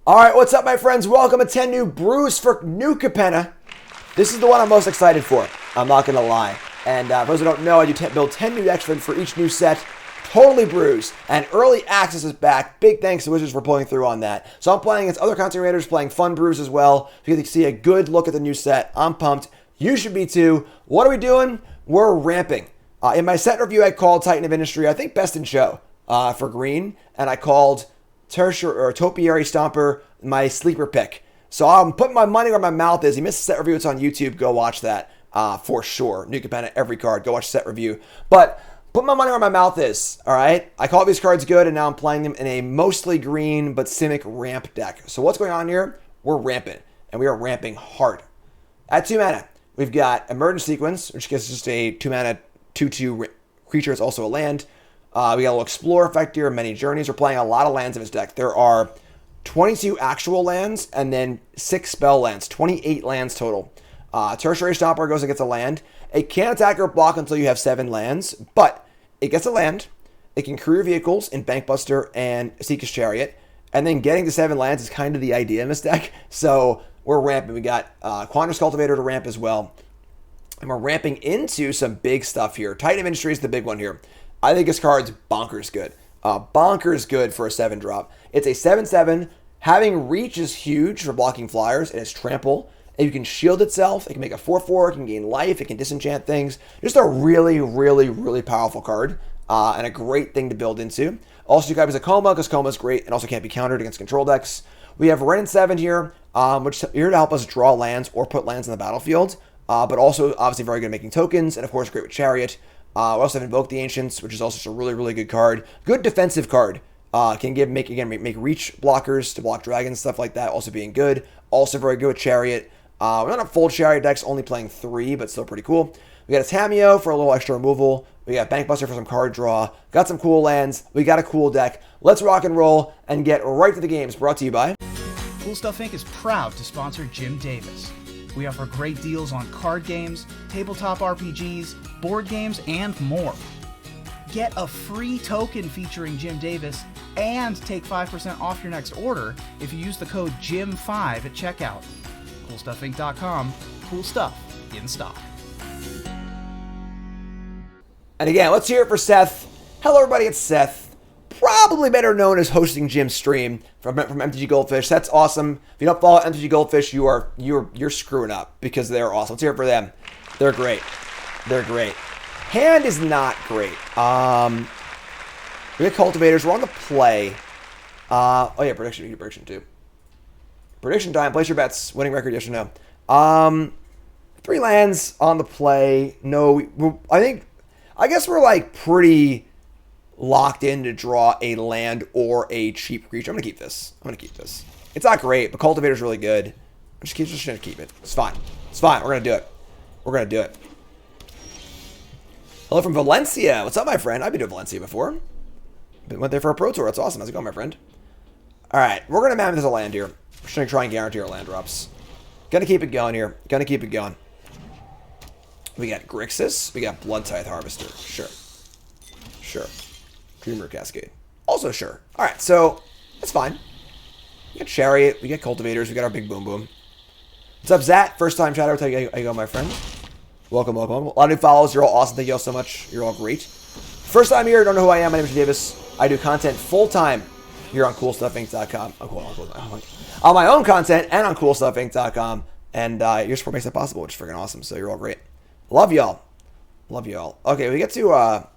Alright, what's up my friends? Welcome to 10 New Brews for new Capenna. This is the one I'm most excited for. I'm not going to lie. And for those who don't know, I do build 10 new decks for each new set. Totally brews. And early access is back. Big thanks to Wizards for pulling through on that. So I'm playing against other content creators, playing fun brews as well. You get to see a good look at the new set. I'm pumped. You should be too. What are we doing? We're ramping. In my set review, I called Titan of Industry, I think best in show for green. And I called Topiary Stomper my sleeper pick. So I'm putting my money where my mouth is. You missed the set review, it's on YouTube. Go watch that for sure. New Capenna, every card. Go watch set review. But put my money where my mouth is, all right? I call these cards good, and now I'm playing them in a mostly green but Simic ramp deck. So what's going on here? We're ramping, and we are ramping hard. At 2 mana, we've got Emergent Sequence, which gives us just a 2 mana 2/2 creature. It's also a land. We got a little Explorer effect here, Many Journeys. We're playing a lot of lands in this deck. There are 22 actual lands and then 6 spell lands, 28 lands total. Tertiary Stomper goes and gets a land. It can't attack or block until you have 7 lands, but it gets a land. It can crew vehicles in Bankbuster and Seeker's Chariot, and then getting to 7 lands is kind of the idea in this deck. So we're ramping. We got Quandar's Cultivator to ramp as well, and we're ramping into some big stuff here. Titan of Industry is the big one here. I think this card's bonkers good. Bonkers good for a 7-drop. It's a 7/7. Having reach is huge for blocking flyers. It has trample. And you can shield itself. It can make a 4/4. It can gain life. It can disenchant things. Just a really, really, really powerful card. And a great thing to build into. Also, you got a Coma, because Coma is great and also can't be countered against control decks. We have Ren 7 here, which is here to help us draw lands or put lands on the battlefield. But also, obviously, very good at making tokens. And, of course, great with Chariot. We also have Invoke the Ancients, which is also just a really, really good card. Good defensive card. Can make reach blockers to block dragons, stuff like that. Also being good. Also very good with Chariot. We're not a full Chariot decks, only playing 3, but still pretty cool. We got a Tameo for a little extra removal. We got Bankbuster for some card draw. Got some cool lands. We got a cool deck. Let's rock and roll and get right to the games. Brought to you by Cool Stuff Inc. is proud to sponsor Jim Davis. We offer great deals on card games, tabletop RPGs, board games, and more. Get a free token featuring Jim Davis and take 5% off your next order if you use the code JIM5 at checkout. CoolStuffInc.com. Cool stuff in stock. And again, let's hear it for Seth. Hello, everybody. It's Seth. Probably better known as hosting Jim's stream from MTG Goldfish. That's awesome. If you don't follow MTG Goldfish, you're screwing up because they're awesome. Let's hear it for them. They're great. They're great. Hand is not great. We got Cultivators. We're on the play. Oh yeah, prediction. You get prediction too. Prediction time. Place your bets. Winning record, yes or no. 3 lands on the play. No, I guess we're like pretty locked in to draw a land or a cheap creature. I'm gonna keep this. It's not great, but Cultivator's really good. I'm just gonna keep it. It's fine. We're gonna do it. Hello from Valencia. What's up, my friend? I've been to Valencia before. Went there for a pro tour. That's awesome. How's it going, my friend? All right, we're gonna mammoth a land here. We're just gonna try and guarantee our land drops. Gonna keep it going here. We got Grixis. We got Blood Tithe Harvester. Sure. Dreamer Cascade. Also sure. All right, so that's fine. We got Chariot. We got Cultivators. We got our big boom boom. What's up, Zat? First time chatter. How you go, my friend? Welcome. A lot of new follows. You're all awesome. Thank you all so much. You're all great. First time here. Don't know who I am. My name is Davis. I do content full time here on CoolStuffInc.com. On my own content and on CoolStuffInc.com. And your support makes that possible, which is freaking awesome. So you're all great. Love y'all. Okay, we get to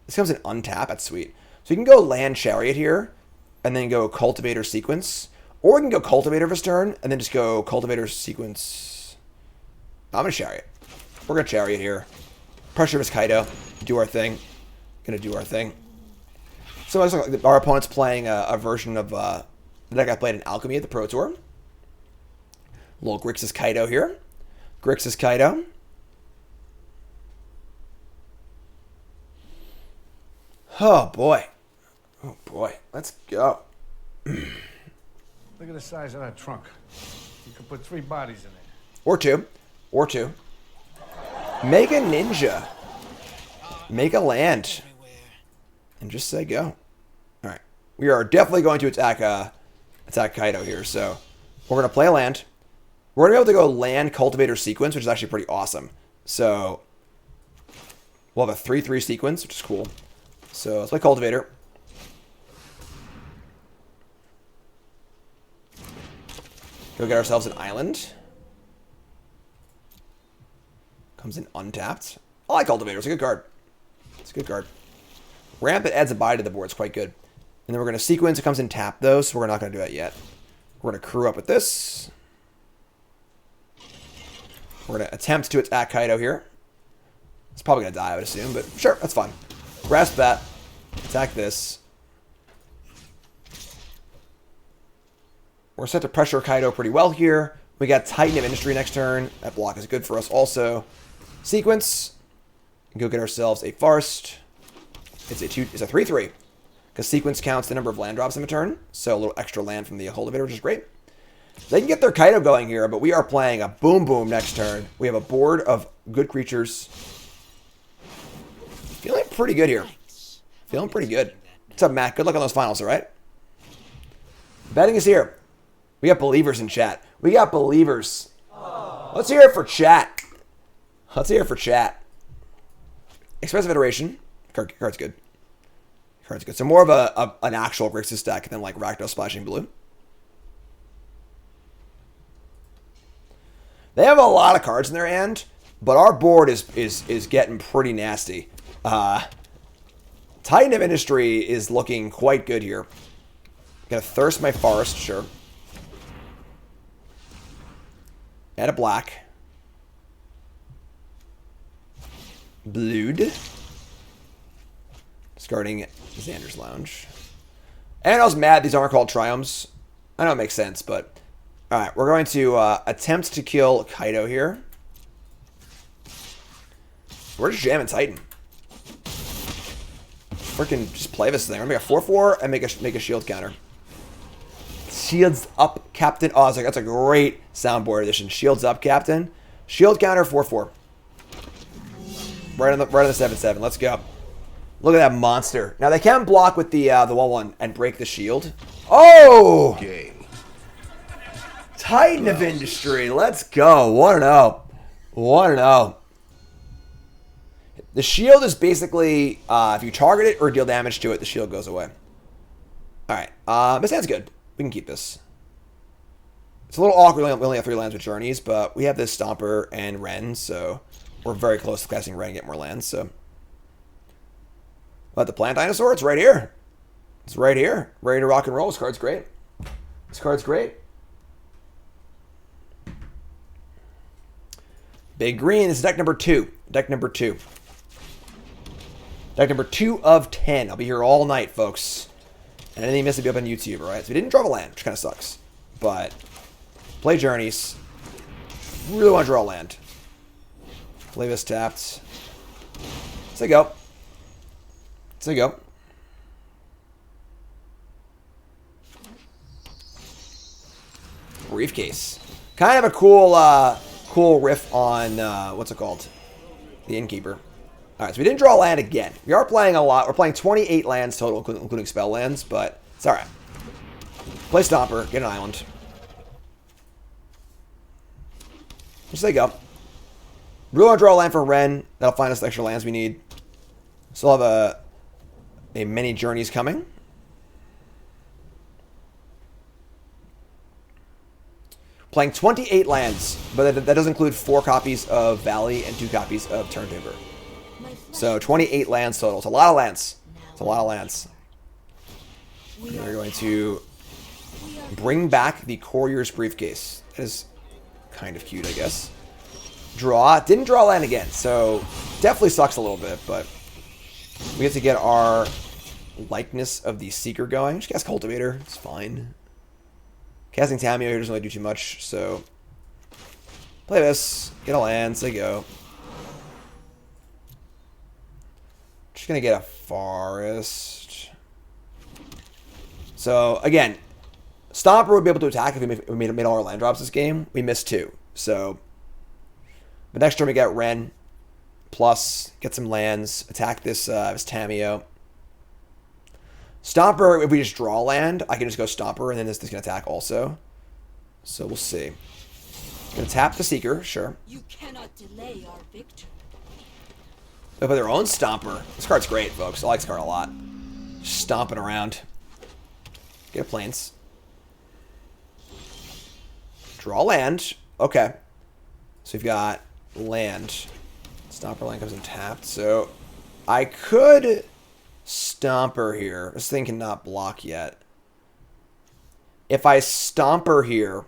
this comes in untap. That's sweet. So you can go land Chariot here, and then go Cultivator Sequence, or we can go Cultivator this turn, and then just go Cultivator Sequence. I'm gonna Chariot. We're gonna Chariot here. Pressure his Kaido. Do our thing. So our opponent's playing a version of the deck I played in Alchemy at the Pro Tour. Little Grixis Kaido here. Oh boy. Let's go. Look at the size of that trunk. You could put 3 bodies in it. Or two. Make a ninja. Make a land. And just say go. Alright. We are definitely going to attack attack Kaido here. So we're going to play a land. We're going to be able to go land cultivator sequence, which is actually pretty awesome. So we'll have a 3/3 sequence, which is cool. So let's play cultivator. Go get ourselves an island. Comes in untapped. I like cultivator. It's a good card. It's a good card. Ramp that adds a buy to the board. It's quite good. And then we're going to sequence. It comes in tap, though, so we're not going to do that yet. We're going to crew up with this. We're going to attempt to attack Kaido here. It's probably going to die, I would assume, but sure, that's fine. Grasp that. Attack this. We're set to pressure Kaido pretty well here. We got Titan of Industry next turn. That block is good for us also. Sequence. Go get ourselves a Forest. It's a 3/3. Because sequence counts the number of land drops in a turn. So a little extra land from the cultivator, which is great. They can get their Kaido going here, but we are playing a boom boom next turn. We have a board of good creatures. Feeling pretty good here. Feeling pretty good. What's up, Matt? Good luck on those finals, all right? Betting is here. We got believers in chat. We got believers. Let's hear it for chat. Let's hear it for chat. Expensive iteration. Card's good. Card's good. So more of an actual Grixis deck than like Rakdos Splashing Blue. They have a lot of cards in their hand, but our board is getting pretty nasty. Titan of Industry is looking quite good here. Gonna thirst my Forest, sure. Add a black. Blued. Discarding Xander's Lounge. And I was mad these aren't called Triumphs. I know it makes sense, but... Alright, we're going to attempt to kill Kaido here. We're just jamming Titan. Freaking just play this thing. We're going to make a 4/4 and make a shield counter. Shields up, Captain. Oh, that's a great soundboard edition. Shields up, Captain. Shield counter 4/4. Right on the 7/7. Let's go. Look at that monster. Now they can block with the 1/1 and break the shield. Oh! Game. Titan of Industry. Let's go. 1-0. 1-0. The shield is basically if you target it or deal damage to it, the shield goes away. All right. This hand's good. We can keep this. It's a little awkward. We only have 3 lands with Journeys, but we have this Stomper and Ren, so we're very close to casting Ren and get more lands. So, but the Plant Dinosaur, it's right here. It's right here. Ready to rock and roll. This card's great. This card's great. Big Green. This is deck number 2. Deck number 2. Deck number 2 of 10. I'll be here all night, folks. And anything you miss will be up on YouTube, all right? So we didn't draw a land, which kind of sucks. But play Journeys. Really want to draw a land. Play this tapped. Let's say go. Let's say go. Briefcase. Kind of a cool riff on, what's it called? The Innkeeper. All right, so we didn't draw a land again. We are playing a lot. We're playing 28 lands total, including spell lands, but it's all right. Play Stomper, get an island. Just say go. Really want to draw a land for Ren. That'll find us the extra lands we need. Still have a many Journeys coming. Playing 28 lands, but that does include 4 copies of Valley and 2 copies of Turntimber. So 28 lands total. It's a lot of lands. It's a lot of lands. We're going to bring back the Courier's Briefcase. That is kind of cute, I guess. Draw. Didn't draw land again, so definitely sucks a little bit, but we get to get our likeness of the Seeker going. Just cast Cultivator. It's fine. Casting Tamio here doesn't really do too much, so play this. Get a land. Say go. Just gonna get a Forest. So again, Stomper would be able to attack if we made all our land drops this game. We missed 2. So, but next turn we get Ren. Plus, get some lands. Attack this Tamio. Stomper, if we just draw land, I can just go Stomper, and then this can attack also. So we'll see. Gonna tap the Seeker, sure. You cannot delay our victory. They put their own Stomper. This card's great, folks. I like this card a lot. Just stomping around. Get a Plains. Draw land. Okay. So we've got land. Stomper land comes in tapped. So I could Stomper here. This thing cannot block yet. If I Stomper here,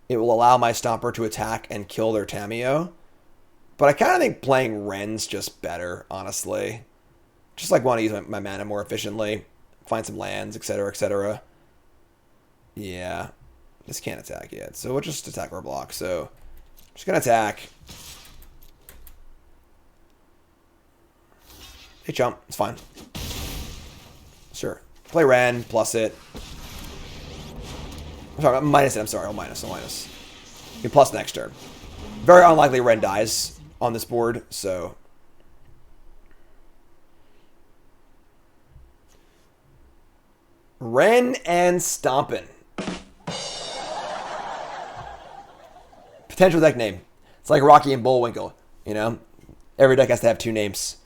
it will allow my Stomper to attack and kill their Tamiyo. But I kind of think playing Ren's just better, honestly. Just like want to use my mana more efficiently. Find some lands, etc., etc. Yeah. This can't attack yet. So we'll just attack our block. So I'm just going to attack. Hey, chump. It's fine. Sure. Play Ren, plus it. I'm sorry, minus it. I'm sorry. I'll minus. You can plus next turn. Very unlikely Ren dies on this board, so. Ren and Stompin'. Potential deck name. It's like Rocky and Bullwinkle, you know? Every deck has to have two names.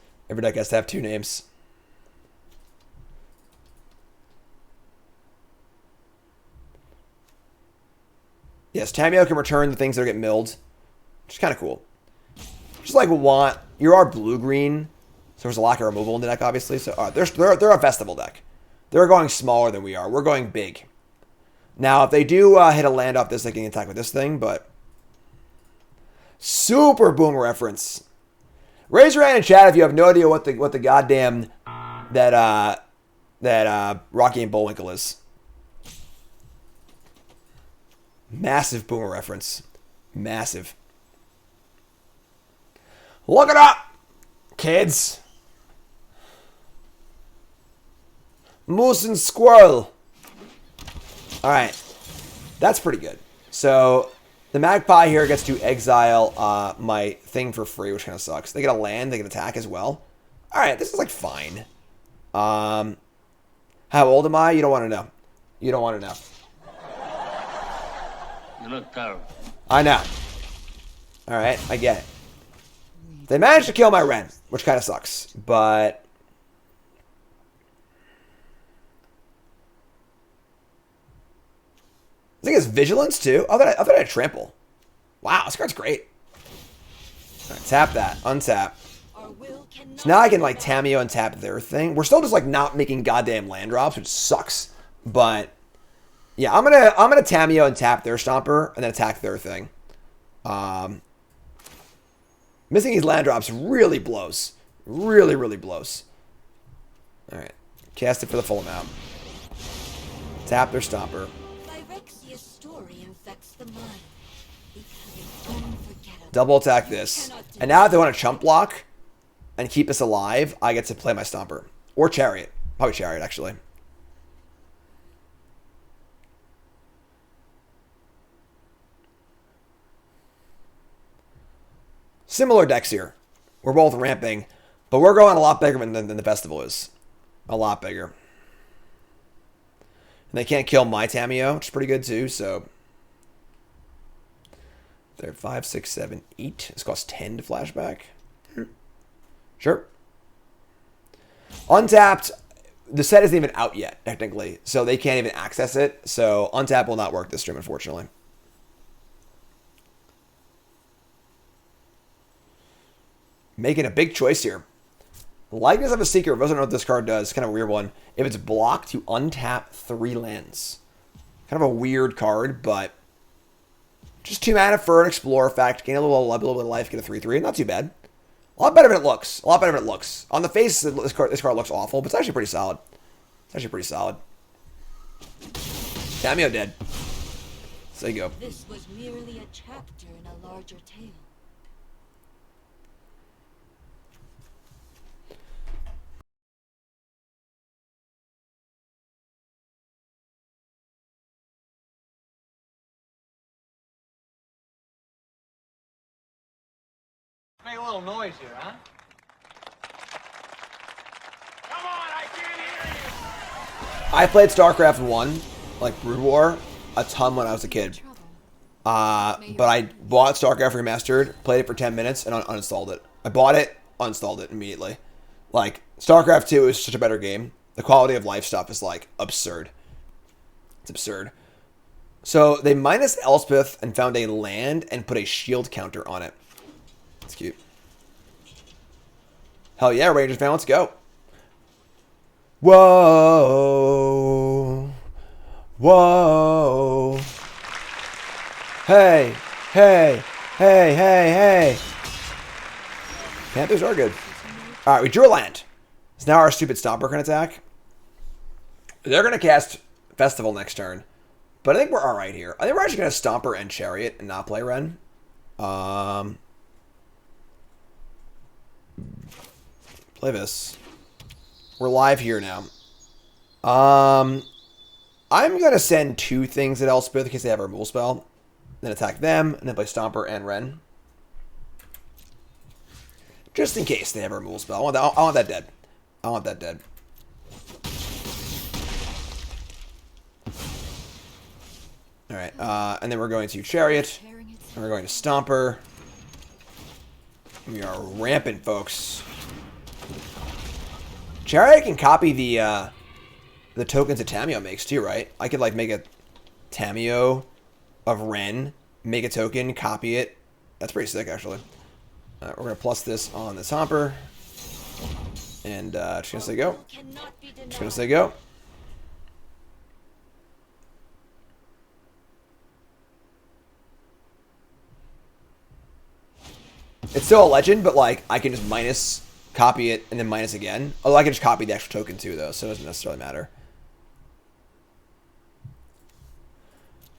Yes, Tamiyo can return the things that get milled, which is kind of cool. Just like you are blue-green, so there's a lack of removal in the deck, obviously. So they're a festival deck. They're going smaller than we are. We're going big. Now, if they do hit a land off this, they can attack with this thing, but super boomer reference. Raise your hand in chat if you have no idea what the goddamn that Rocky and Bullwinkle is. Massive boomer reference. Massive. Look it up, kids. Moose and squirrel. All right, that's pretty good. So the Magpie here gets to exile my thing for free, which kind of sucks. They get a land, they get attack as well. All right, this is like fine. How old am I? You don't want to know. You don't want to know. You look terrible. I know. All right, I get it. They managed to kill my Ren, which kind of sucks, but I think it's Vigilance too. I thought I had Trample. Wow, this card's great. All right, tap that, untap. So now I can like Tamiyo and tap their thing. We're still just like not making goddamn land drops, which sucks. But yeah, I'm gonna Tamiyo and tap their Stomper and then attack their thing. Missing these land drops really blows. Really, really blows. All right, cast it for the full amount. Tap their Stomper. Story infects the mind, becoming unforgettable. Double attack this. And now if they want to chump block and keep us alive, I get to play my Stomper. Or Chariot. Probably Chariot, actually. Similar decks here. We're both ramping, but we're going a lot bigger than the festival is. A lot bigger. And they can't kill my Tamiyo, which is pretty good too, so. They're 5, 6, 7, 8. This costs 10 to flashback. Sure. Untapped, the set isn't even out yet, technically, so they can't even access it. So untap will not work this stream, unfortunately. Making a big choice here. Likeness of a Seeker. If I don't know what this card does, kind of a weird one. If it's blocked, you untap 3 lands. Kind of a weird card, but just 2 mana for an Explorer effect. Gain a little bit of life, get a 3/3. Not too bad. A lot better than it looks. A lot better than it looks. On the face, this card looks awful, but it's actually pretty solid. It's actually pretty solid. Tamiyo dead. So you go. This was merely a chapter in a larger tale. Make a little noise here, huh? Come on, I can't hear you! I played StarCraft 1, like Brood War, a ton when I was a kid. But I bought StarCraft Remastered, played it for 10 minutes, and uninstalled it. I bought it, uninstalled it immediately. Like, StarCraft 2 is such a better game. The quality of life stuff is, like, absurd. It's absurd. So, they minus Elspeth and found a land and put a shield counter on it. It's cute. Hell yeah, Rangers fan, let's go. Whoa. Whoa. Hey. Hey. Hey, hey, hey. Panthers are good. Alright, we drew a land. So now our stupid Stomper can attack. They're going to cast Festival next turn. But I think we're alright here. I think we're actually going to Stomper and Chariot and not play Ren. Play this. We're live here now. I'm going to send 2 things at Elspeth in case they have a removal spell. Then attack them, and then play Stomper and Ren. Just in case they have a removal spell. I want that dead. I want that dead. Alright, and then we're going to Chariot. And we're going to Stomper. We are rampant, folks. Chariot can copy the tokens that Tamiyo makes too, right? I could like make a Tamiyo of Ren, make a token, copy it. That's pretty sick, actually. We're gonna plus this on this Homper, and just gonna say go. Just gonna say go. It's still a legend, but like I can just minus. Copy it, and then minus again. Although I can just copy the actual token too, though, so it doesn't necessarily matter.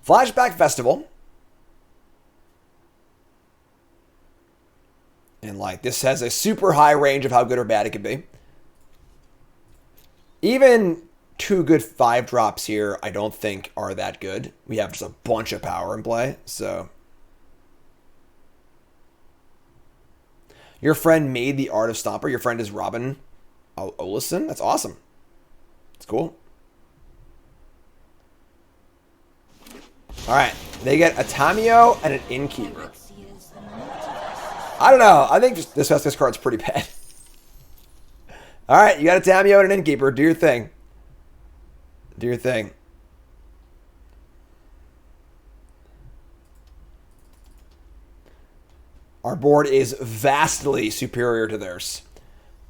Flashback Festival. And, like, this has a super high range of how good or bad it could be. Even 2 good 5-drops here, I don't think are that good. We have just a bunch of power in play, so... Your friend made the art of Stomper. Your friend is Robin Olison. That's awesome. That's cool. All right. They get a Tamiyo and an Innkeeper. I don't know. I think just this card's pretty bad. All right. You got a Tamiyo and an Innkeeper. Do your thing. Do your thing. Our board is vastly superior to theirs.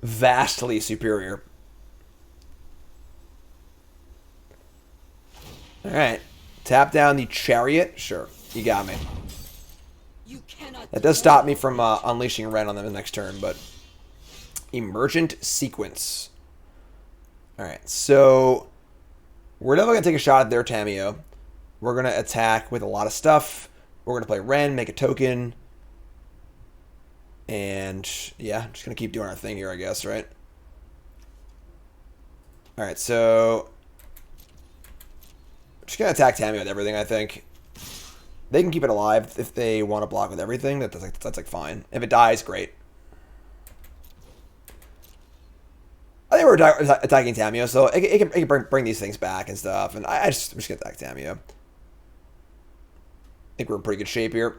Vastly superior. Alright. Tap down the Chariot. Sure. You got me. That does stop me from unleashing Ren on them the next turn, but... Emergent Sequence. Alright, so... We're definitely going to take a shot at their Tamiyo. We're going to attack with a lot of stuff. We're going to play Ren, make a token... And, yeah, just going to keep doing our thing here, I guess, right? Alright, so... Just going to attack Tamiyo with everything, I think. They can keep it alive if they want to block with everything. That's like, fine. If it dies, great. I think we're attacking Tamiyo, so it can bring these things back and stuff. And I'm just going to attack Tamiyo. I think we're in pretty good shape here.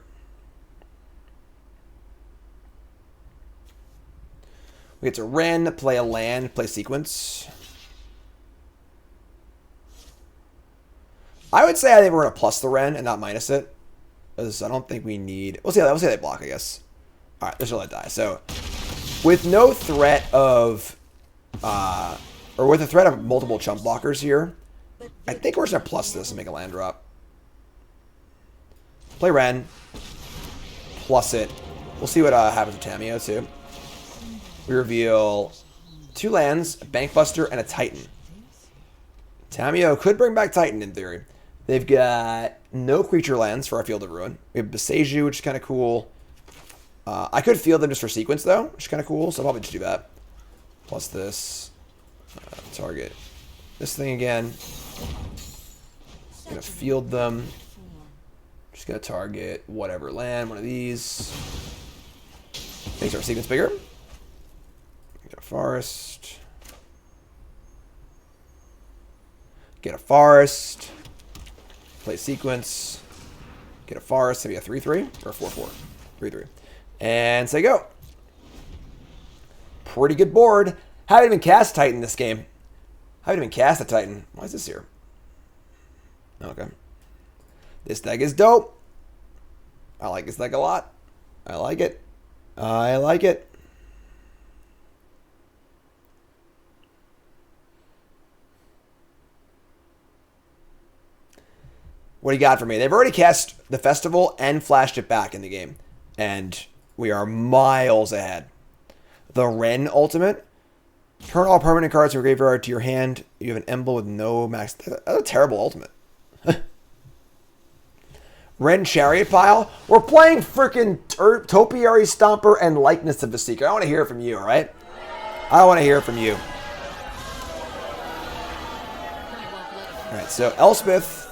We get to Ren, play a land, play sequence. I would say I think we're going to plus the Ren and not minus it. Because I don't think we need... We'll see how they block, I guess. Alright, let's just let it die. So, with no threat of... or with the threat of multiple chump blockers here, I think we're just going to plus this and make a land drop. Play Ren. Plus it. We'll see what happens with Tamiyo, too. We reveal 2 lands, a Bankbuster, and a Titan. Tamiyo could bring back Titan in theory. They've got no creature lands for our Field of Ruin. We have Beseju, which is kind of cool. I could field them just for sequence, though, which is kind of cool, so I'll probably just do that. Plus this. Target this thing again. Gonna field them. Just gonna target whatever land, one of these. Makes our sequence bigger. Get a forest. Get a forest. Play sequence. Get a forest. Maybe a 3-3 or a 4-4. 3-3. And say go. Pretty good board. Haven't even cast Titan this game. Haven't even cast a Titan. Why is this here? Okay. This deck is dope. I like this deck a lot. I like it. I like it. What do you got for me? They've already cast the festival and flashed it back in the game. And we are miles ahead. The Ren ultimate. Turn all permanent cards from your graveyard to your hand. You have an emblem with no max. That's a terrible ultimate. Ren Chariot Pile. We're playing freaking Topiary Stomper and Likeness of the Seeker. I want to hear from you, all right? I want to hear from you. All right, so Elspeth.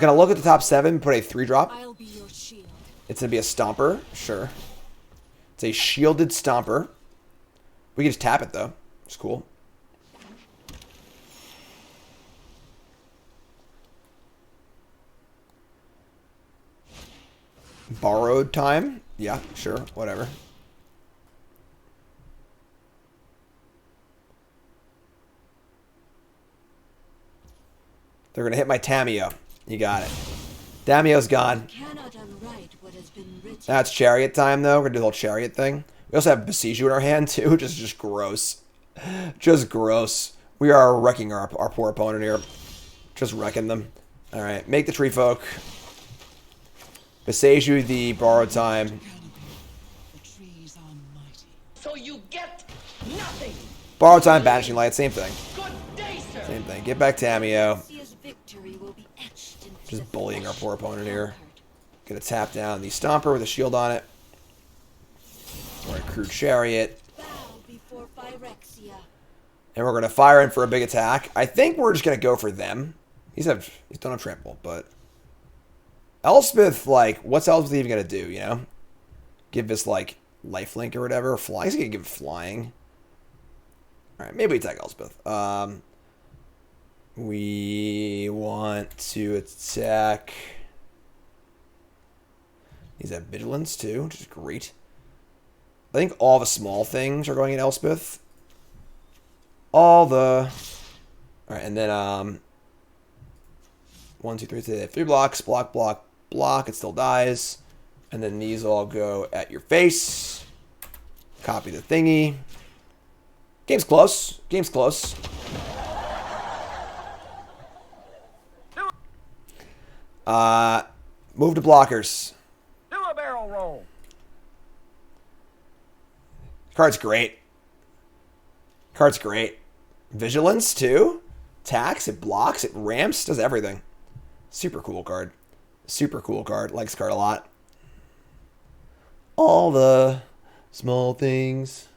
Gonna look at the top 7, put a 3-drop. I'll be your shield. It's gonna be a Stomper, sure. It's a shielded Stomper. We can just tap it though. It's cool. Borrowed time. Yeah, sure, whatever. They're gonna hit my Tameo. You got it. Dameo's gone. Cannot unwrite what has been written. Now it's Chariot time, though. We're going to do the whole Chariot thing. We also have Besiju in our hand, too, which is just gross. Just gross. We are wrecking our poor opponent here. Just wrecking them. All right, make the Tree Folk. Besiju the Borrowed Time. So you get nothing. Borrowed Time, Banishing Light, same thing. Good day, sir. Same thing. Get back Tameo. Rexia's victory will be etched into Just the bullying our flesh poor of opponent the here. conquered. Gonna tap down the Stomper with a shield on it. Or a Crude Chariot. Bow before Phyrexia. And we're gonna fire in for a big attack. I think we're just gonna go for them. He's don't have trample, but Elspeth, like, what's Elspeth even gonna do, you know? Give this like lifelink or whatever. Fly. He's gonna give flying. Alright, maybe we attack Elspeth. We want to attack. He's at Vigilance too, which is great. I think all the small things are going in Elspeth. Alright, and then 1, 2, 3, 3 blocks, block, block, block, it still dies. And then these all go at your face. Copy the thingy. Game's close. Game's close. Move to blockers. Do a barrel roll. Card's great. Card's great. Vigilance, too. Attacks, it blocks, it ramps, does everything. Super cool card. Super cool card. Likes card a lot. All the small things.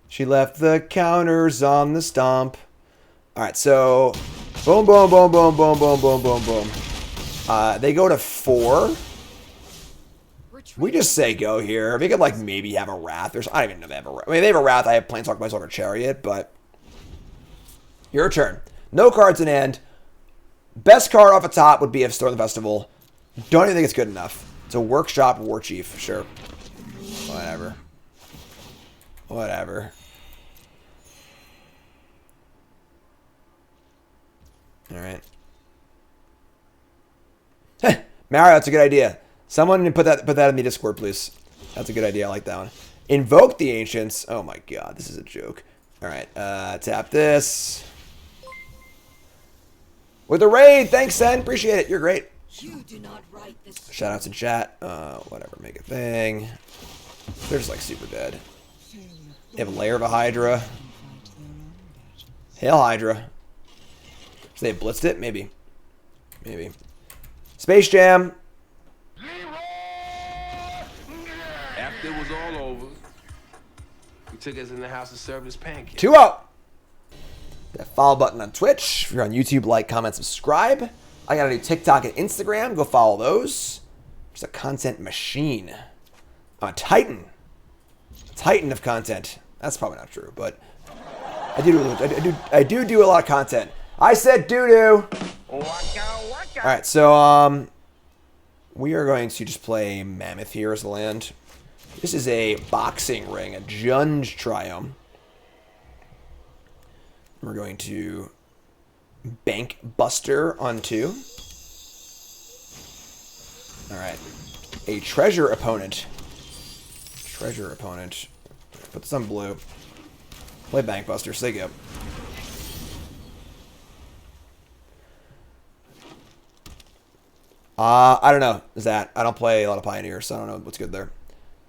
She left the counters on the stomp. Alright, so boom, boom, boom, boom, boom, boom, boom, boom, boom. They go to 4. We just say go here. They could, like, maybe have a Wrath. I don't even know if they have a Wrath. I mean, they have a Wrath. I have Planeswalker myself or Chariot, but your turn. No cards in hand. Best card off the top would be if Storm the Festival. Don't even think it's good enough. It's a Workshop War Chief. Sure. Whatever. Whatever. Alright. Mario, that's a good idea. Someone put that in the Discord, please. That's a good idea. I like that one. Invoke the Ancients. Oh my god, this is a joke. Alright, tap this. With a raid! Thanks, Sen. Appreciate it. You're great. You do not write this. Shoutouts in chat. Whatever, make a thing. They're just like super dead. They have a layer of a Hydra. Hail Hydra. So they blitzed it? Maybe. Maybe. Space Jam. After it was all over, he took us in the house and served us pancakes. 2-0. That follow button on Twitch. If you're on YouTube, like, comment, subscribe. I got a new TikTok and Instagram. Go follow those. Just a content machine. I'm a titan. A titan of content. That's probably not true, but I do a lot of content. I said doo-doo. Alright, so, we are going to just play Mammoth here as the land. This is a boxing ring, a Junge Triome. We're going to Bank Buster on 2. Alright. A treasure opponent. Treasure opponent. Put this on blue. Play Bank Buster, so they go. I don't know, Zat. I don't play a lot of Pioneers, so I don't know what's good there.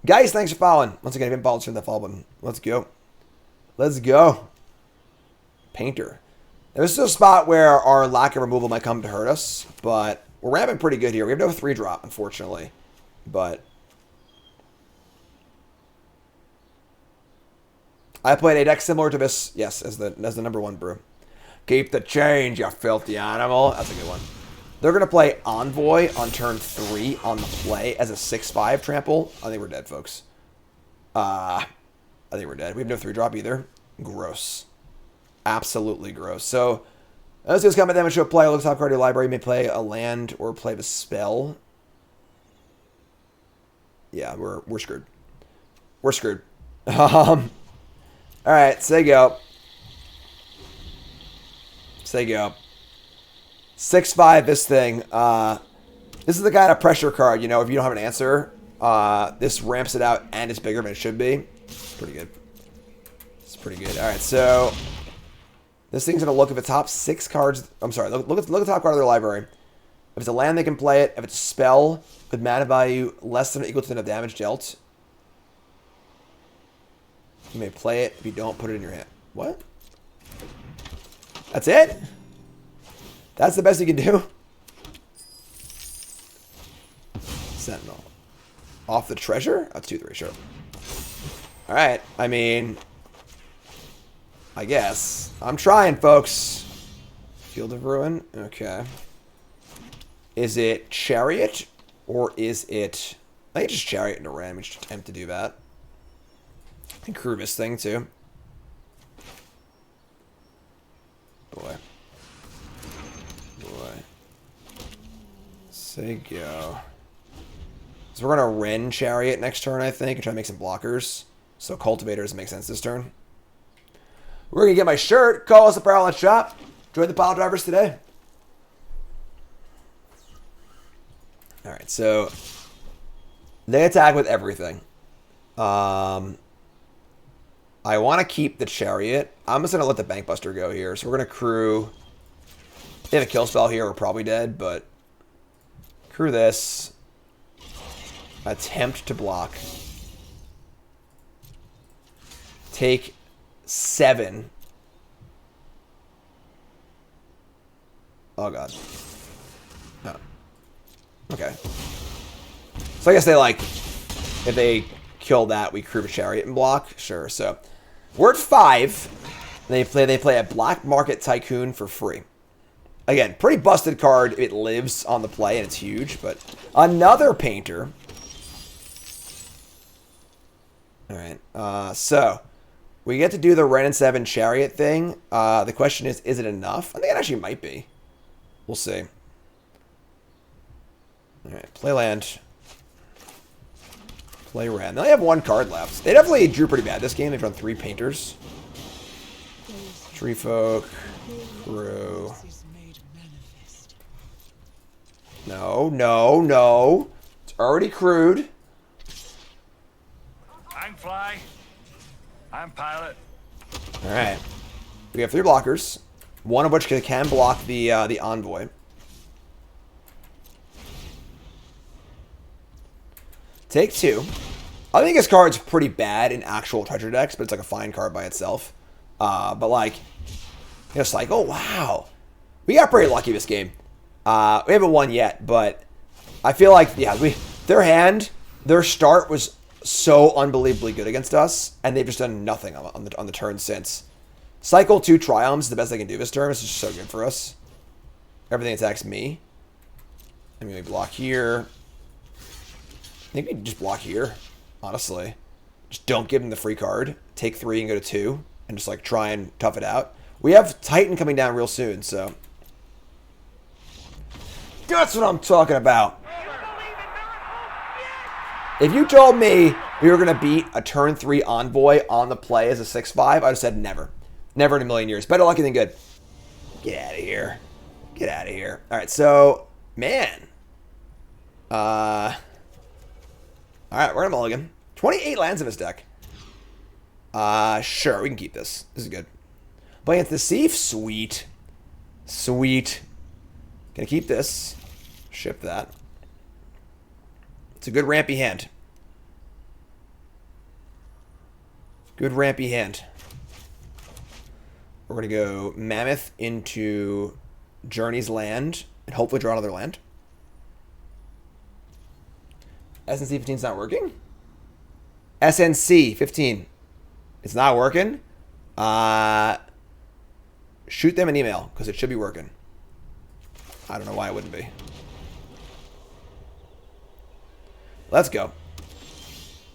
Guys, thanks for following. Once again, if you haven't followed, turn that follow button. Let's go. Let's go. Painter. Now, this is a spot where our lack of removal might come to hurt us, but we're ramping pretty good here. We have no 3-drop, unfortunately. But I played a deck similar to this, yes, as the number 1 brew. Keep the change, you filthy animal. That's a good one. They're going to play Envoy on turn 3 on the play as a 6/5 trample. I think we're dead, folks. I think we're dead. We have no 3-drop either. Gross. Absolutely gross. So, let's just combat damage to a play. Look top card of your library. You may play a land or play the spell. Yeah, we're screwed. We're screwed. Alright, say go. Say go. 6/5 this thing. This is the kind of pressure card, you know, if you don't have an answer, this ramps it out and it's bigger than it should be. It's pretty good. It's pretty good. Alright, so this thing's going to look at the top 6 cards. I'm sorry, look at the top card of their library. If it's a land, they can play it. If it's a spell with mana value less than or equal to the damage dealt, you may play it. If you don't, put it in your hand. What? That's it? That's the best you can do? Sentinel. Off the treasure? That's 2/3, sure. Alright, I mean, I guess. I'm trying, folks. Field of Ruin? Okay. Is it Chariot? Or is it... I think it's just Chariot into Ram. We should attempt to do that. I can crew this thing, too. Boy. Say go. So we're going to Ren Chariot next turn, I think, and try to make some blockers. So Cultivator doesn't make sense this turn. We're going to get my shirt. Call us apparel and shop. Join the pile drivers today. Alright, so they attack with everything. I want to keep the Chariot. I'm just going to let the Bank Buster go here. So we're going to crew. They have a kill spell here. We're probably dead, but crew this. Attempt to block. Take 7. Oh, God. No. Okay. So I guess they, like, if they kill that, we crew a Chariot and block. Sure, so we're at 5. They play a Black Market Tycoon for free. Again, pretty busted card if it lives on the play and it's huge, but another Painter. Alright, so we get to do the Ren and 7 Chariot thing. The question is it enough? I think it actually might be. We'll see. Alright, play land. Play Ren. They only have 1 card left. They definitely drew pretty bad this game. They've run 3 Painters. Tree Folk. Crew. No, no, no. It's already crewed. I'm Fly. I'm Pilot. Alright. We have 3 blockers. One of which can block the Envoy. Take 2. I think this card's pretty bad in actual treasure decks, but it's like a fine card by itself. But like, you know, Cycle, wow. We got pretty lucky this game. We haven't won yet, but I feel like, yeah, their start was so unbelievably good against us, and they've just done nothing on the turn since. Cycle 2 Triumphs is the best they can do this turn. It's just so good for us. Everything attacks me. I mean, we block here. I think we can just block here, honestly. Just don't give them the free card. Take 3 and go to 2, and just like try and tough it out. We have Titan coming down real soon, so that's what I'm talking about. If you told me we were going to beat a turn 3 Envoy on the play as a 6-5, I'd have said never. Never in a million years. Better lucky than good. Get out of here. Get out of here. All right, so, man. All right, we're going to mulligan. 28 lands in his deck. Sure, we can keep this. This is good. Playing the Thief? Sweet. Sweet. Gonna keep this. Ship that. It's a good rampy hand. Good rampy hand. We're going to go Mammoth into Journey's land and hopefully draw another land. SNC 15 is not working? SNC 15. It's not working? Shoot them an email because it should be working. I don't know why it wouldn't be. Let's go.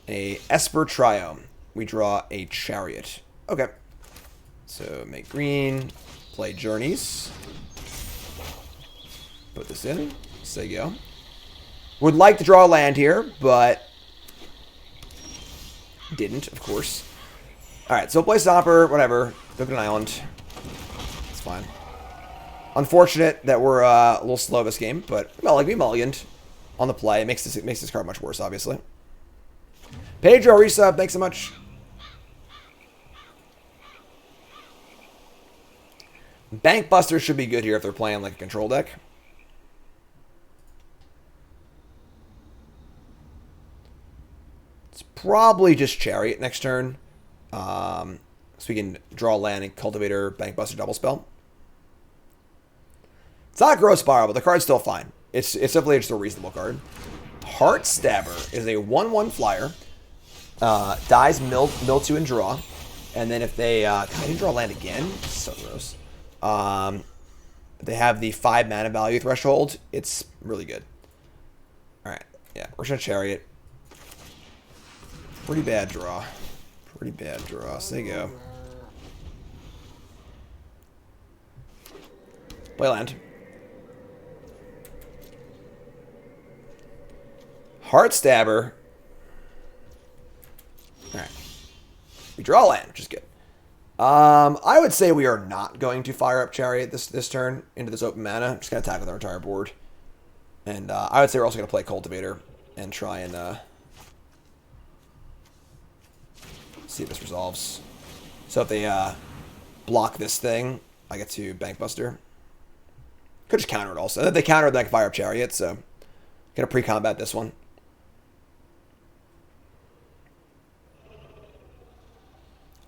A Esper Triome. We draw a Chariot. Okay. So make green. Play Journeys. Put this in. Say go. Would like to draw a land here, but didn't, of course. Alright, so play Stopper, whatever. Look at an island. It's fine. Unfortunate that we're a little slow this game, but we mulliganed on the play. It makes this card much worse, obviously. Pedro resub, thanks so much. Bank Buster should be good here if they're playing like a control deck. It's probably just Chariot next turn. So we can draw land and Cultivator, Bank Buster, Double Spell. It's not Growth Spiral, but the card's still fine. It's simply just a reasonable card. Heart Stabber is a 1/1 flyer. Dies mill 2 and draw. And then if they... God, I didn't draw land again. So gross. They have the 5 mana value threshold. It's really good. Alright. Yeah, we're going to Chariot. Pretty bad draw. Pretty bad draw. So there you go. Play land. Heart Stabber. Alright. We draw land, which is good. I would say we are not going to fire up Chariot this turn into this open mana. I'm just going to attack with our entire board. And I would say we're also going to play Cultivator and try and see if this resolves. So if they block this thing, I get to Bank Buster. Could just counter it also. If they counter it, then I can fire up Chariot, so I'm going to pre-combat this one.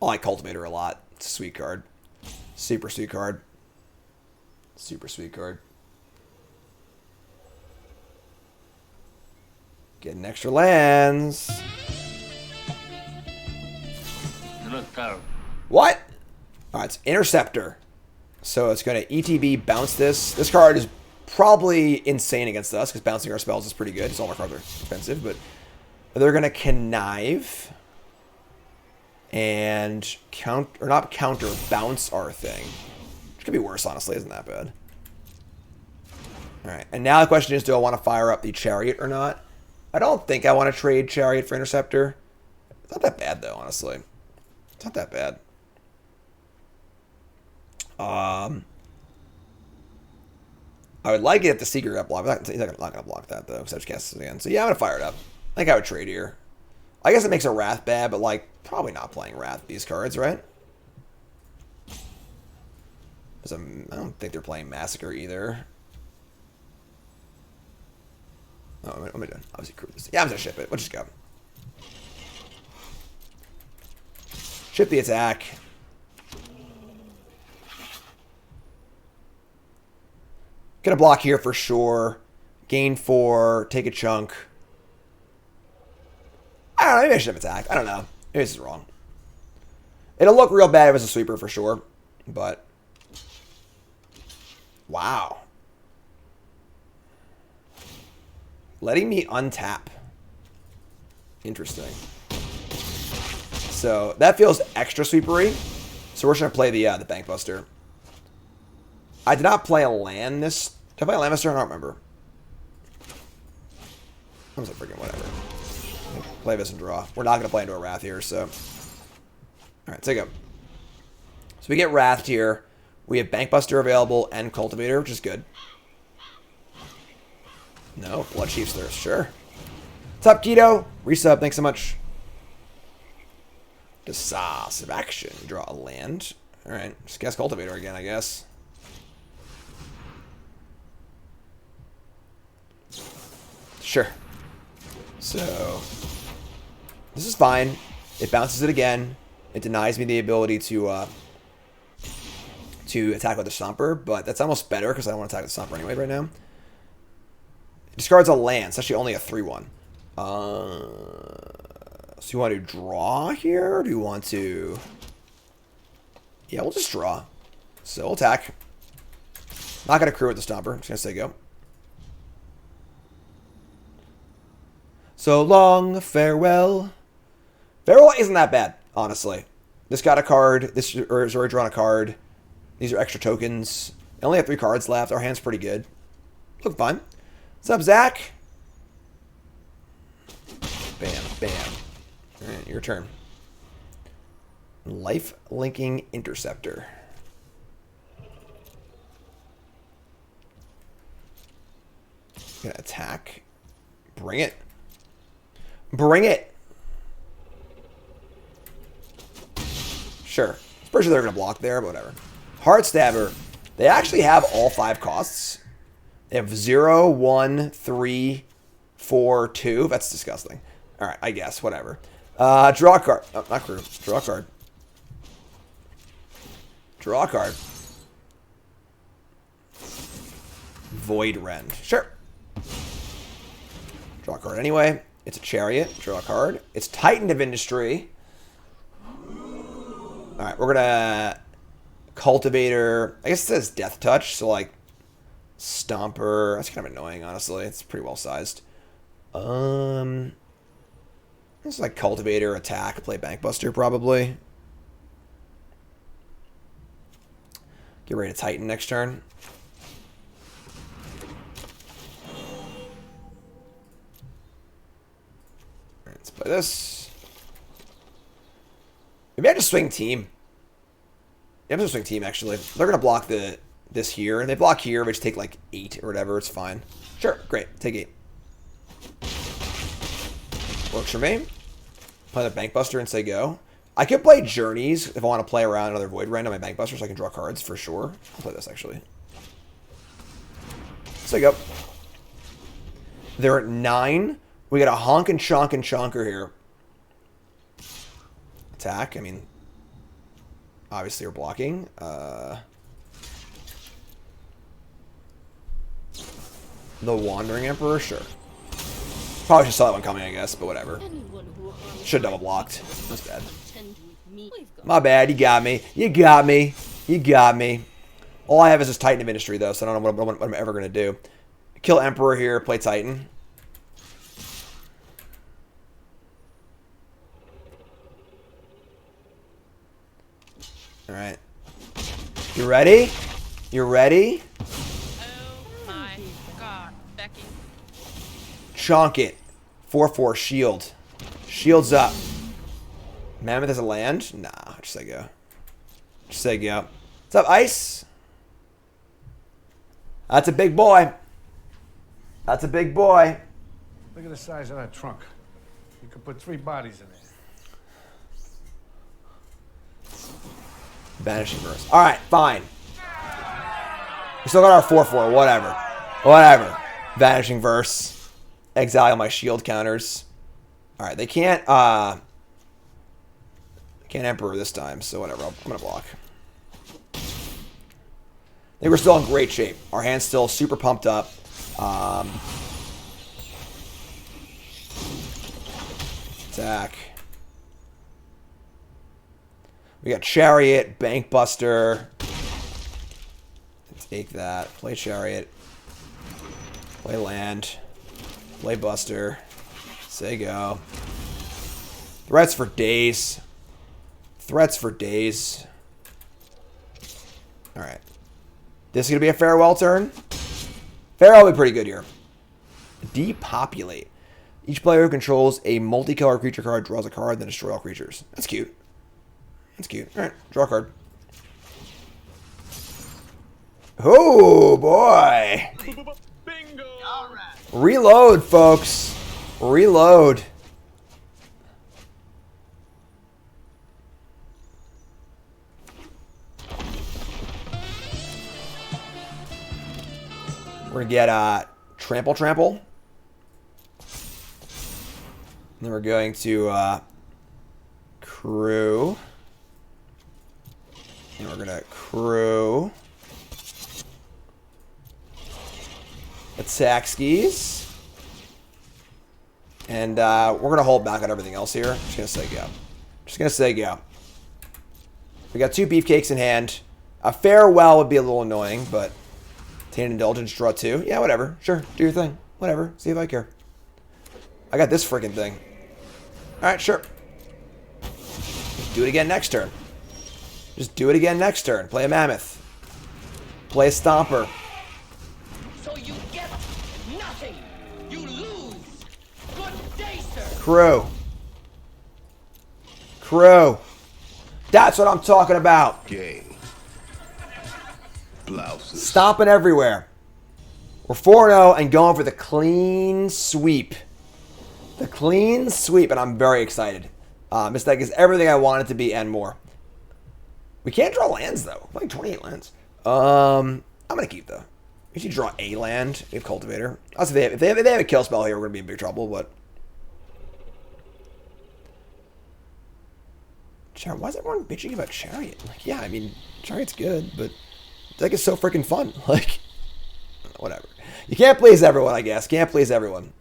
I like Cultivator a lot. It's a sweet card. Super sweet card. Super sweet card. Getting extra lands. You look terrible. What? Alright, it's Interceptor. So it's going to ETB bounce this. This card is probably insane against us because bouncing our spells is pretty good. All our cards are expensive, but they're going to Connive and bounce our thing. Which could be worse, honestly. Isn't that bad? Alright, and now the question is, do I want to fire up the Chariot or not? I don't think I want to trade Chariot for Interceptor. It's not that bad, though, honestly. It's not that bad. I would like it if the Seeker got blocked. He's not going to block that, though, because I just cast it again. So, yeah, I'm going to fire it up. I think I would trade here. I guess it makes a Wrath bad, but, like, probably not playing Wrath these cards, right? I don't think they're playing Massacre either. Oh, what am I doing? Obviously, crew this. Yeah, I'm going to ship it. We'll just go. Ship the attack. Gonna block here for sure. Gain 4. Take a chunk. I don't know. Maybe I should have attacked. I don't know. Maybe this is wrong. It'll look real bad if it's a sweeper for sure. But. Wow. Letting me untap. Interesting. So that feels extra sweepery. So we're just going to play the Bank Buster. I did not play a land this... Did I play a land buster? I don't remember. I was like, freaking whatever. Play this and draw. We're not going to play into a Wrath here, so... Alright, take up. So we get Wrathed here. We have Bank Buster available and Cultivator, which is good. No, Blood Chief's Thirst, sure. What's up, Keto? Resub, thanks so much. Decisive action. Draw a land. Alright, just guess Cultivator again, I guess. Sure. So, this is fine. It bounces it again. It denies me the ability to attack with the Stomper, but that's almost better because I don't want to attack with the Stomper anyway right now. It discards a land. It's actually only a 3/1. So you want to draw here? Or do you want to... Yeah, we'll just draw. So we'll attack. Not going to crew with the Stomper. I'm just going to say go. So long, farewell. Farewell isn't that bad, honestly. This got a card. This has already drawn a card. These are extra tokens. I only have 3 cards left. Our hand's pretty good. Look fine. What's up, Zach? Bam, bam. Alright, your turn. Life Linking Interceptor. Gonna attack. Bring it. Bring it. Sure. I'm pretty sure they're gonna block there, but whatever. Heart Stabber. They actually have all 5 costs. They have 0, 1, 3, 4, 2. That's disgusting. Alright, I guess. Whatever. Draw a card. Oh, not crew. Draw a card. Draw a card. Void Rend. Sure. Draw a card anyway. It's a Chariot. Draw a card. It's Titan of Industry. Alright, we're gonna... Cultivator. I guess it says Death Touch, so like... Stomper. That's kind of annoying, honestly. It's pretty well sized. This is like Cultivator, attack, play Bank Buster, probably. Get ready to Titan next turn. Alright, let's play this. Maybe I just swing team. Yeah, I'm just swing team, actually. They're going to block this here. They block here, but just take like 8 or whatever. It's fine. Sure, great. Take 8. Works for me. Play the Bank Buster and say go. I could play Journeys if I want to play around another Void Rend on my Bank Buster so I can draw cards for sure. I'll play this, actually. Say go. They're at 9. We got a Honk and Chonk and Chonker here. Attack. I mean, obviously we're blocking. The Wandering Emperor? Sure. Probably just saw that one coming, I guess, but whatever. Should have double blocked. That's bad. My bad. You got me. You got me. You got me. All I have is this Titan of Industry, though, so I don't know what I'm ever going to do. Kill Emperor here. Play Titan. Alright. You ready? You ready? Oh my god, Becky. Chonk it. 4/4 shield. Shields up. Mammoth has a land? Nah, just say go. Just say go. What's up, Ice? That's a big boy. That's a big boy. Look at the size of that trunk. You could put 3 bodies in there. Vanishing Verse. Alright, fine. We still got our 4/4. Whatever. Whatever. Vanishing Verse. Exile my shield counters. Alright, they can't Emperor this time, so whatever. I'm gonna block. I think we're still in great shape. Our hand's still super pumped up. Attack. We got Chariot, Bank Buster. Take that. Play Chariot. Play land. Play Buster. Say go. Threats for days. Threats for days. Alright. This is going to be a farewell turn. Farewell will be pretty good here. Depopulate. Each player who controls a multicolored creature card draws a card, then destroy all creatures. That's cute. That's cute. Alright, draw a card. Oh, boy. Bingo! All right. Reload, folks. Reload. We're going to get Trample. Then we're going to Crew. And we're going to Crew. Attack skis. And we're going to hold back on everything else here. Just going to say go. We got 2 beefcakes in hand. A farewell would be a little annoying, but Tainted Indulgence, draw 2. Yeah, whatever. Sure, do your thing. Whatever. See if I care. I got this freaking thing. Alright, sure. Do it again next turn. Just do it again next turn. Play a Mammoth. Play a Stomper. So you get nothing. You lose. Good day, sir. Crew. That's what I'm talking about. Game. Blouses. Stomping everywhere. We're 4-0 and going for the clean sweep. The clean sweep, and I'm very excited. This deck is everything I want it to be and more. We can't draw lands, though. We're playing 28 lands. I'm going to keep, though. We should draw a land. We have Cultivator. Also, if they have a kill spell here, we're going to be in big trouble, but... Why is everyone bitching about Chariot? Like, yeah, I mean, Chariot's good, but... The deck is so freaking fun. Like, whatever. You can't please everyone, I guess. Can't please everyone.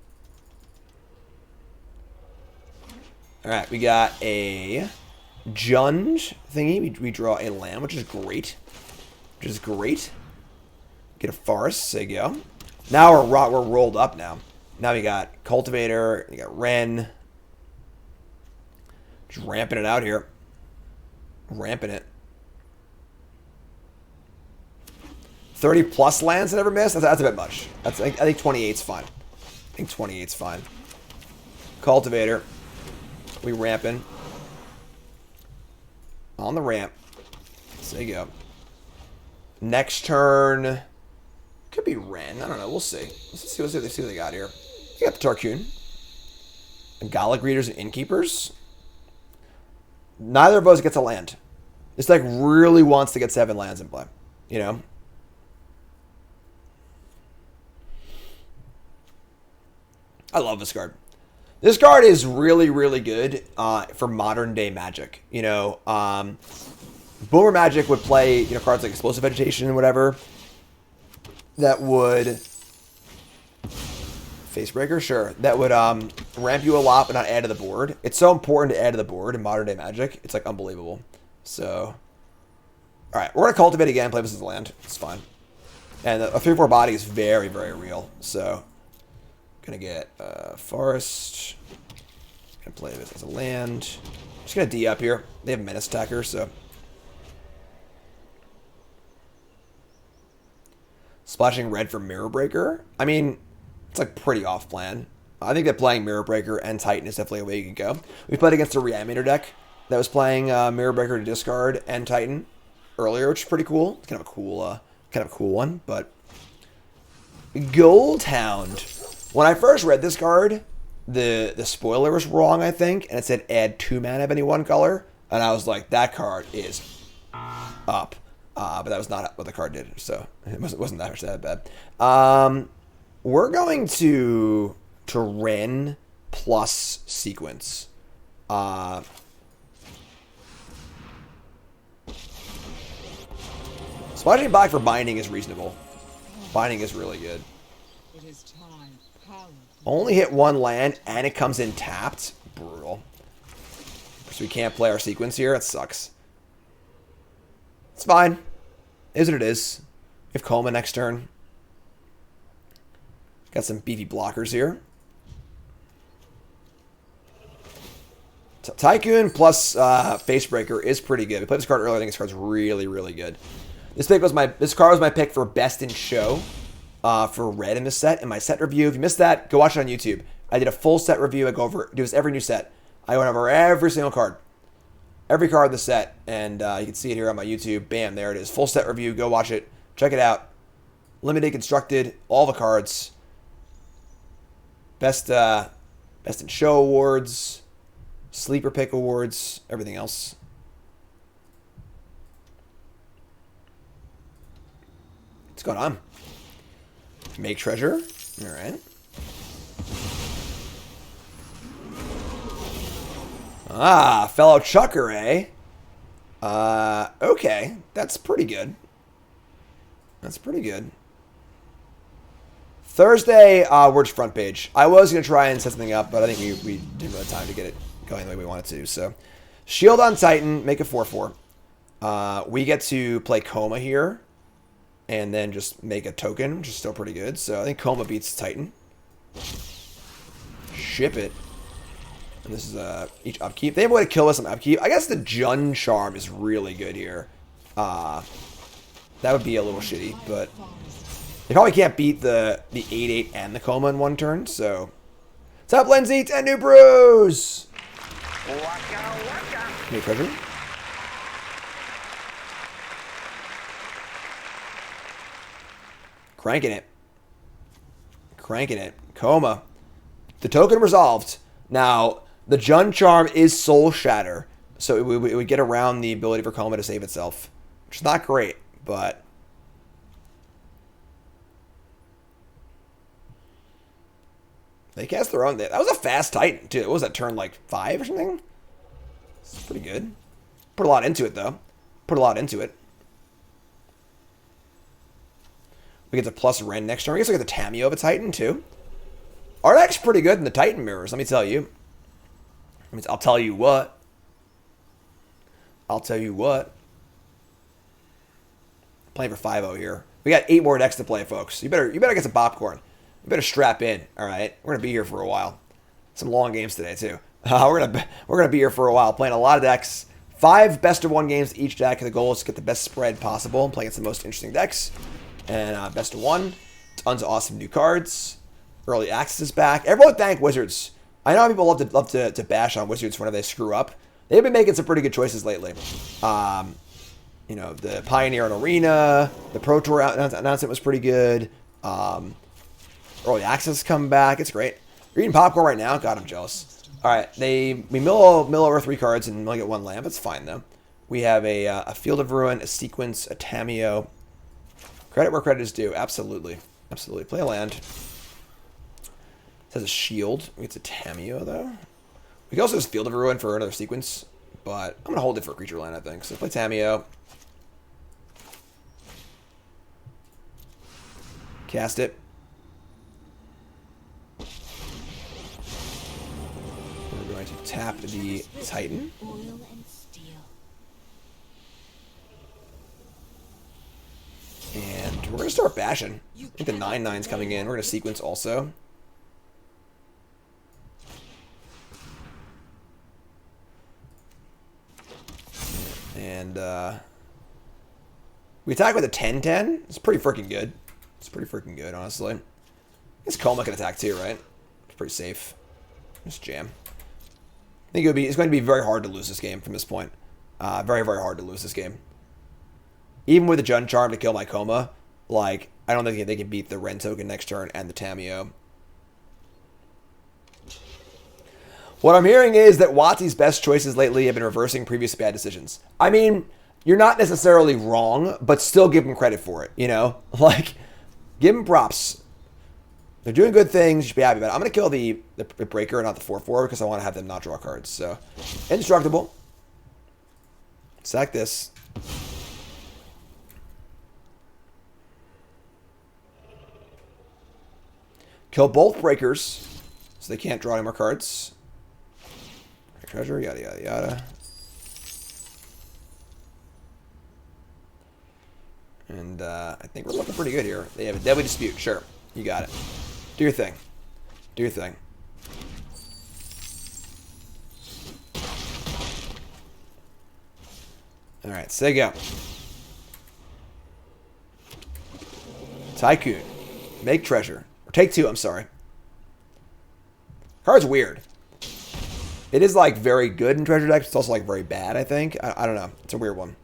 Alright, we got a Junge thingy. We draw a land, which is great. Get a Forest. There you go. Now we're rolled up now. Now we got Cultivator. We got Wrenn. Just ramping it out here. Ramping it. 30 plus lands I never missed? That's a bit much. I think 28's fine. I think 28's fine. Cultivator. We ramping. On the ramp. There you go. Next turn. Could be Wrenn. I don't know. We'll see. Let's see what they got here. You got the Tarkoon. Gallic Readers and Innkeepers. Neither of those gets a land. This deck really wants to get 7 lands in play. You know? I love this card. This card is really, really good for modern day Magic. You know, Boomer Magic would play, you know, cards like Explosive Vegetation and whatever that would Facebreaker, sure, that would ramp you a lot but not add to the board. It's so important to add to the board in modern day Magic. It's like unbelievable. So, all right, we're gonna cultivate again. Play this as a land. It's fine. And a 3/4 body is very, very real. So. Gonna get Forest. Gonna play this as a land. Just gonna D up here. They have Menace Attacker, so. Splashing red for Mirror Breaker. I mean, it's like pretty off plan. I think that playing Mirror Breaker and Titan is definitely a way you can go. We played against a Reanimator deck that was playing Mirror Breaker to discard and Titan earlier, which is pretty cool. It's kind of a cool one, but Goldhound. When I first read this card, the spoiler was wrong, I think, and it said add 2 mana of any one color, and I was like, that card is up. But that was not what the card did, so it wasn't that bad. We're going to Wrenn plus Sequence. Splashing back for Binding is reasonable. Binding is really good. It is time. Only hit 1 land, and it comes in tapped. Brutal. So we can't play our Sequence here. It sucks. It's fine. It is what it is. We have Coma next turn. Got some beefy blockers here. Tycoon plus Facebreaker is pretty good. We played this card earlier. I think this card's really, really good. This card was my pick for best in show for red in this set. In my set review, if you missed that, go watch it on YouTube. I did a full set review. I do this every new set. I went over every single card. Every card in the set. And you can see it here on my YouTube. Bam, there it is. Full set review. Go watch it. Check it out. Limited, constructed, all the cards. Best in show awards. Sleeper pick awards. Everything else. What's going on? Make treasure. All right. Ah, fellow chucker, eh? Okay. That's pretty good. That's pretty good. Thursday, Word's front page. I was going to try and set something up, but I think we didn't really have time to get it going the way we wanted to. So, Shield on Titan, make a 4/4. We get to play Coma here, and then just make a token, which is still pretty good. So, I think Coma beats Titan. Ship it. And this is each upkeep. They have a way to kill us on upkeep. I guess the Jun Charm is really good here. That would be a little shitty, but they probably can't beat the 8/8 and the Coma in one turn, so. What's up, Lindsay? 10 New Brews! New treasure. Cranking it. Cranking it. Coma. The token resolved. Now, the Jun Charm is Soul Shatter, so it would get around the ability for Coma to save itself, which is not great, but they cast their own. That was a fast Titan, too. What was that, turn like 5 or something? It's pretty good. Put a lot into it, though. Put a lot into it. We get the plus Ren next turn. I guess we get the Tameo of a Titan, too. Our deck's pretty good in the Titan mirrors, let me tell you. I'll tell you what. I'll tell you what. Playing for 5-0 here. We got 8 more decks to play, folks. You better get some popcorn. You better strap in, all right? We're gonna be here for a while. Some long games today too. We're gonna be here for a while, playing a lot of decks. 5 best of 1 games to each deck. The goal is to get the best spread possible and play against the most interesting decks. And best of 1. Tons of awesome new cards. Early access is back. Everyone thank Wizards. I know people love to bash on Wizards whenever they screw up. They've been making some pretty good choices lately. You know, the Pioneer and Arena, the Pro Tour announcement was pretty good. Early access come back. It's great. You're eating popcorn right now? God, I'm jealous. All right, we mill over 3 cards and only get 1 land. That's fine though. We have a Field of Ruin, a Sequence, a Tameo. Credit where credit is due. Absolutely, absolutely. Play a land. It has a shield. It's a Tameo, though. We can also use Field of Ruin for another sequence, but I'm going to hold it for a creature land, I think. So play Tameo. Cast it. We're going to tap the Titan. Oil and steel. And we're going to start bashing. I think the 9/9's coming in. We're going to sequence also. And we attack with a 10/10. It's pretty freaking good. It's pretty freaking good, honestly. I guess Coma can attack too, right? It's pretty safe. Just jam. I think it's going to be very hard to lose this game from this point. Very, very hard to lose this game. Even with the Jun Charm to kill my Coma, like, I don't think they can beat the Ren token next turn and the Tameo. What I'm hearing is that Watsy's best choices lately have been reversing previous bad decisions. I mean, you're not necessarily wrong, but still give him credit for it, you know? Like, give him props. They're doing good things. You should be happy about it. I'm going to kill the Breaker and not the 4/4 because I want to have them not draw cards. So, indestructible. Sack this. Kill both Breakers so they can't draw any more cards. Treasure, yada, yada, yada. And I think we're looking pretty good here. They have a Deadly Dispute. Sure. You got it. Do your thing. Do your thing. All right. Say go. Tycoon. Make treasure. Or take 2, I'm sorry. Card's weird. It is, like, very good in treasure decks. It's also, like, very bad, I think. I don't know. It's a weird one.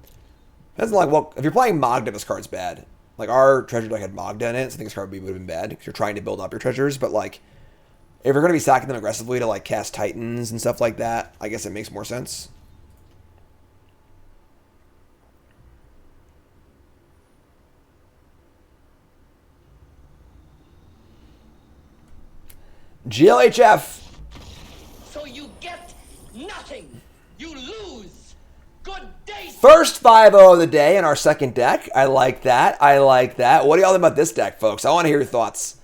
That's like, well, if you're playing Magda, this card's bad. Like, our treasure deck had Magda in it, so I think this card would have been bad if you're trying to build up your treasures. But, like, if you're going to be sacking them aggressively to, like, cast Titans and stuff like that, I guess it makes more sense. GLHF. So you get nothing. You lose. Good day, sir. First 5-0 of the day in our second deck. I like that. I like that. What do y'all think about this deck, folks? I want to hear your thoughts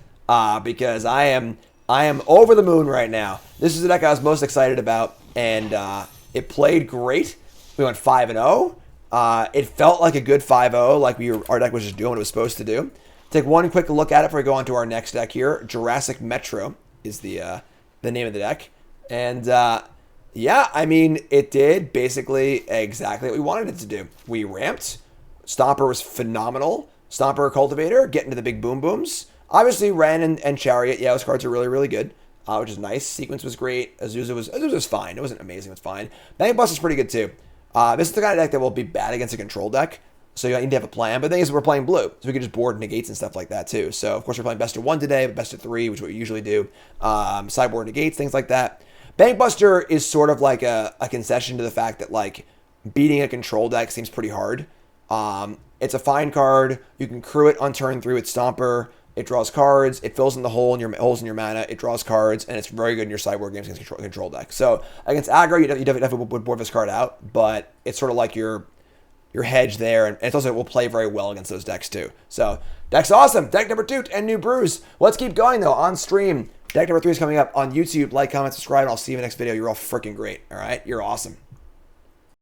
because I am over the moon right now. This is the deck I was most excited about, and it played great. We went 5-0. It felt like a good 5-0, like our deck was just doing what it was supposed to do. Take one quick look at it before we go on to our next deck here. Jurassic Metro is the name of the deck. And yeah, I mean, it did basically exactly what we wanted it to do. We ramped. Stomper was phenomenal. Stomper, Cultivator, getting to the big boom booms. Obviously, Ren and Chariot, yeah, those cards are really, really good, which is nice. Sequence was great. Azusa was fine. It wasn't amazing. It was fine. Bank Bust is pretty good, too. This is the kind of deck that will be bad against a control deck, so you need to have a plan. But the thing is, we're playing blue, so we can just board negates and stuff like that, too. So, of course, we're playing best of 1 today, but best of 3, which is what we usually do. Sideboard negates, things like that. Bankbuster is sort of like a concession to the fact that, like, beating a control deck seems pretty hard. It's a fine card. You can crew it on turn 3 with Stomper. It draws cards. It fills in the holes in your mana. It draws cards, and it's very good in your sideboard games against control deck. So against aggro, you definitely would board this card out, but it's sort of like your hedge there, and it also will play very well against those decks too. So deck's awesome. Deck number 2, 10 New Brews. Let's keep going though on stream. Deck number 3 is coming up on YouTube. Like, comment, subscribe, and I'll see you in the next video. You're all freaking great. All right, you're awesome.